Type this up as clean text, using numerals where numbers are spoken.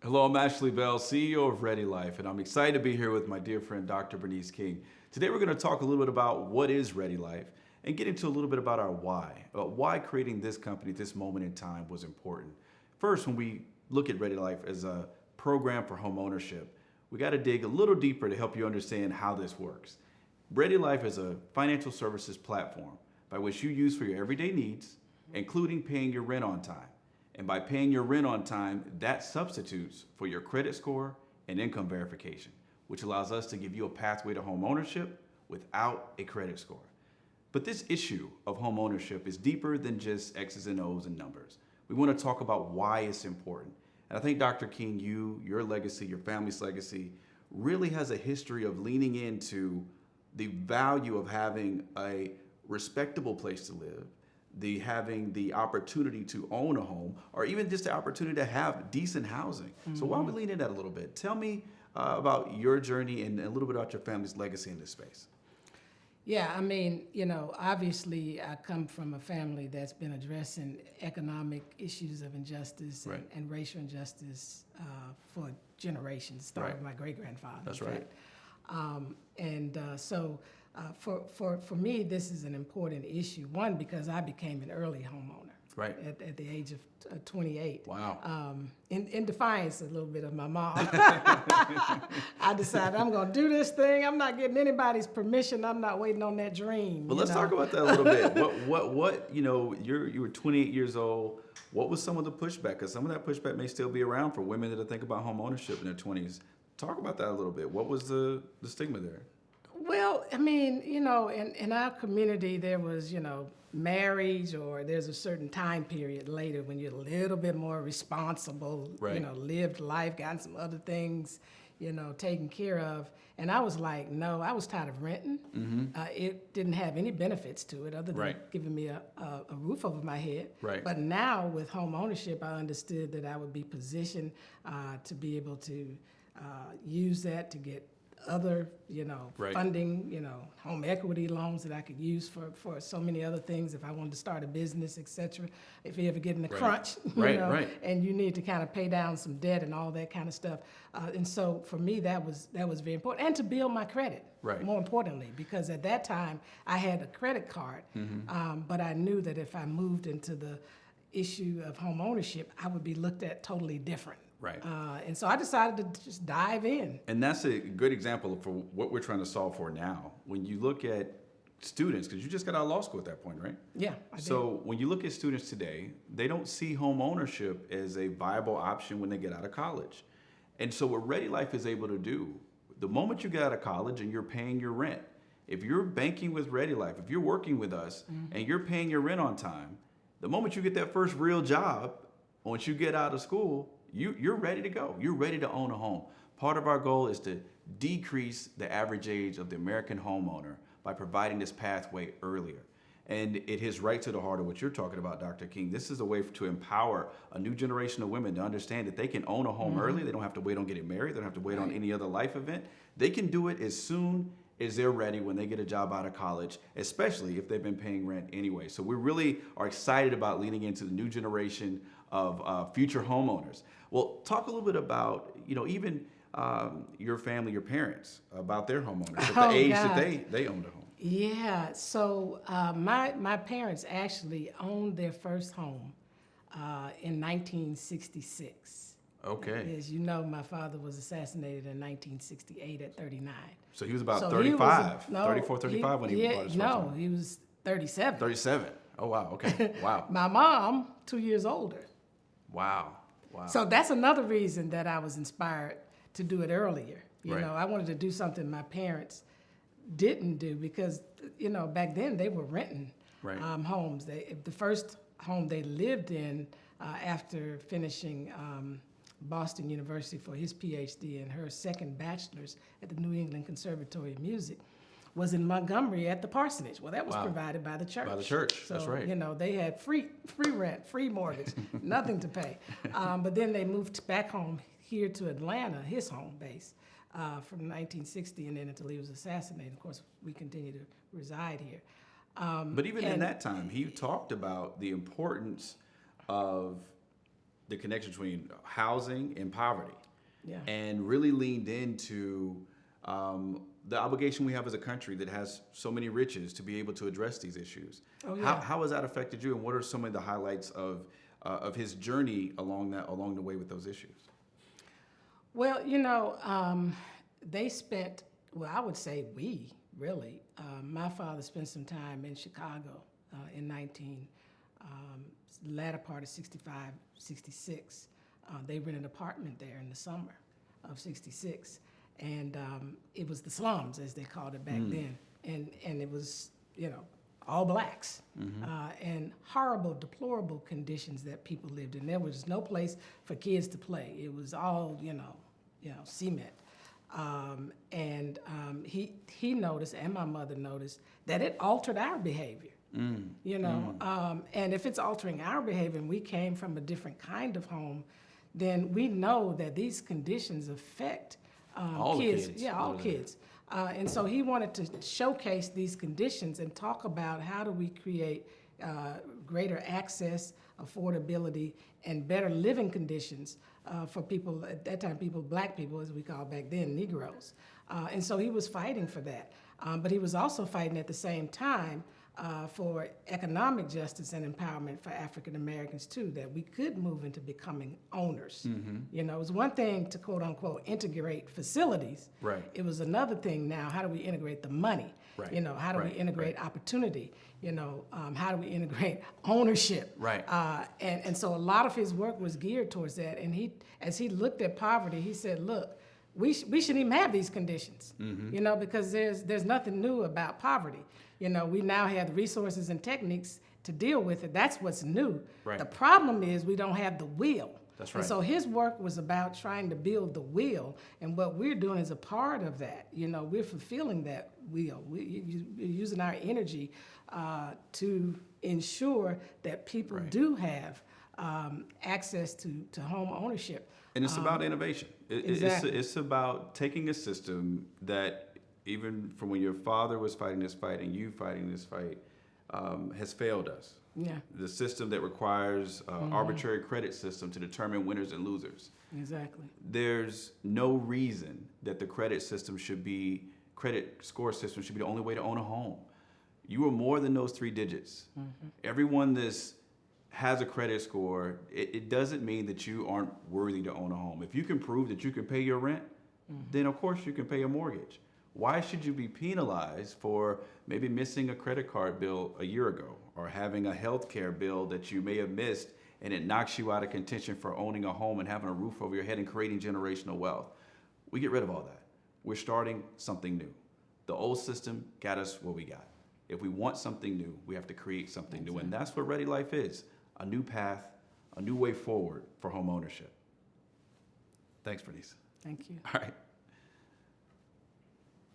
Hello, I'm Ashley Bell, CEO of Ready Life, and I'm excited to be here with my dear friend, Dr. Bernice King. Today, we're going to talk a little bit about what is Ready Life and get into a little bit about our why creating this company at this moment in time was important. First, when we look at Ready Life as a program for home ownership, we got to dig a little deeper to help you understand how this works. Ready Life is a financial services platform by which you use for your everyday needs, including paying your rent on time. And by paying your rent on time, that substitutes for your credit score and income verification, which allows us to give you a pathway to home ownership without a credit score. But this issue of home ownership is deeper than just X's and O's and numbers. We want to talk about why it's important. And I think Dr. King, your legacy, your family's legacy, really has a history of leaning into the value of having a respectable place to live, having the opportunity to own a home, or even just the opportunity to have decent housing. Mm-hmm. So why don't we lean into that a little bit? Tell me about your journey and a little bit about your family's legacy in this space. Yeah, I mean, obviously I come from a family that's been addressing economic issues of injustice Right. and racial injustice for generations, starting with my great-grandfather. That's right. For me, this is an important issue. One, because I became an early homeowner. Right. At the age of 28. Wow. In defiance a little bit of my mom. I decided I'm going to do this thing. I'm not getting anybody's permission. I'm not waiting on that dream. But let's talk about that a little bit. What you were 28 years old. What was some of the pushback? Because some of that pushback may still be around for women that are thinking about home ownership in their 20s. Talk about that a little bit. What was the stigma there? Well, I mean, in our community, there was, marriage, or there's a certain time period later when you're a little bit more responsible, Right. Lived life, gotten some other things, taken care of. And I was like, no, I was tired of renting. Mm-hmm. It didn't have any benefits to it other than Right. giving me a roof over my head. Right. But now with home ownership, I understood that I would be positioned to be able to use that to get other, Right. funding, home equity loans that I could use for so many other things if I wanted to start a business, et cetera. If you ever get in a Right. crunch, Right. and you need to kind of pay down some debt and all that kind of stuff. And so for me, that was very important. And to build my credit, Right. more importantly, because at that time I had a credit card, but I knew that if I moved into the issue of home ownership, I would be looked at totally different. Right. And so I decided to just dive in. And that's a good example for what we're trying to solve for now. When you look at students, because you just got out of law school at that point, right? Yeah, I did. So when you look at students today, they don't see home ownership as a viable option when they get out of college. And so what Ready Life is able to do, the moment you get out of college and you're paying your rent, if you're banking with Ready Life, if you're working with us and you're paying your rent on time, the moment you get that first real job, once you get out of school, you're ready to go. You're ready to own a home. Part of our goal is to decrease the average age of the American homeowner by providing this pathway earlier. And it hits right to the heart of what you're talking about, Dr. King. This is a way to empower a new generation of women to understand that they can own a home early. They don't have to wait on getting married. They don't have to wait on any other life event. They can do it as soon as they're ready when they get a job out of college, especially if they've been paying rent anyway. So we really are excited about leaning into the new generation of future homeowners. Well, talk a little bit about, even your family, your parents, about their home ownership, the age God. that they owned a home. Yeah, so my parents actually owned their first home in 1966. Okay. As you know, my father was assassinated in 1968 at 39. So he was about So 35, he was, 34, 35 when he bought his first home. he was 37. 37. Oh, wow. Okay. Wow. My mom, 2 years older. Wow. Wow. So that's another reason that I was inspired to do it earlier. Right. I wanted to do something my parents didn't do because, back then they were renting Right. homes. The first home they lived in after finishing Boston University for his PhD and her second bachelor's at the New England Conservatory of Music was in Montgomery at the parsonage. Well, that was Wow. provided by the church. By the church, So, that's right. They had free rent, free mortgage, nothing to pay. But then they moved back home here to Atlanta, his home base, from 1960 and then until he was assassinated. Of course, we continue to reside here. But even in that time, he talked about the importance of the connection between housing and poverty, Yeah. and really leaned into the obligation we have as a country that has so many riches to be able to address these issues. Oh, yeah. How has that affected you, and what are some of the highlights of his journey along the way with those issues? Well, they spent, well, I would say we, really. My father spent some time in Chicago in latter part of 65, 66. They rented an apartment there in the summer of 66. And it was the slums, as they called it back then. And it was, all blacks, and horrible, deplorable conditions that people lived in. There was no place for kids to play. It was all, cement. He noticed, and my mother noticed, that it altered our behavior. And if it's altering our behavior, and we came from a different kind of home, then we know that these conditions affect all kids. kids. Yeah, all kids. And so he wanted to showcase these conditions and talk about how do we create greater access, affordability, and better living conditions for people, at that time, black people, as we called back then, Negroes. And so he was fighting for that. But he was also fighting at the same time for economic justice and empowerment for African Americans too, that we could move into becoming owners. It was one thing to quote unquote integrate facilities. Right. It was another thing now, how do we integrate the money? Right. How do we integrate opportunity? How do we integrate ownership? Right. And so a lot of his work was geared towards that. And as he looked at poverty, he said, look, we shouldn't even have these conditions, because there's nothing new about poverty. We now have the resources and techniques to deal with it. That's what's new. Right. The problem is we don't have the will. That's right. And so his work was about trying to build the will, and what we're doing is a part of that. We're fulfilling that will. We're using our energy to ensure that people do have access to home ownership. And it's about innovation. Exactly. It's about taking a system that, even from when your father was fighting this fight and you fighting this fight, has failed us. Yeah. The system that requires arbitrary credit system to determine winners and losers. Exactly. There's no reason that the credit score system should be the only way to own a home. You are more than those 3 digits. Everyone that has a credit score, it doesn't mean that you aren't worthy to own a home. If you can prove that you can pay your rent, then of course you can pay a mortgage. Why should you be penalized for maybe missing a credit card bill a year ago, or having a health care bill that you may have missed and it knocks you out of contention for owning a home and having a roof over your head and creating generational wealth? We get rid of all that. We're starting something new. The old system got us what we got. If we want something new, we have to create something new. And that's what Ready Life is, a new path, a new way forward for home ownership. Thanks, Bernice. Thank you. All right.